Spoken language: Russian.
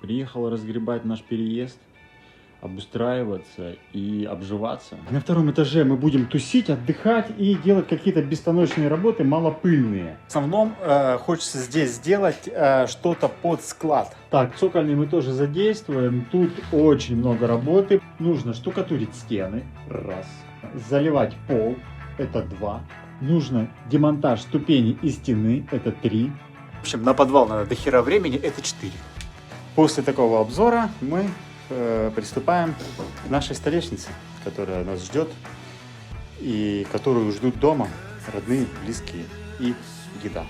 Приехал разгребать наш переезд, обустраиваться и обживаться. На втором этаже мы будем тусить, отдыхать и делать какие-то бестаночные работы, малопыльные. В основном хочется здесь сделать что-то под склад. Так, цокольный мы тоже задействуем. Тут очень много работы. Нужно штукатурить стены. Раз. Заливать пол. Это 2. Нужно демонтаж ступеней и стены. Это 3. В общем, на подвал надо до хера времени. Это 4. После такого обзора мы приступаем к нашей столешнице, которая нас ждет и которую ждут дома родные, близкие и еда.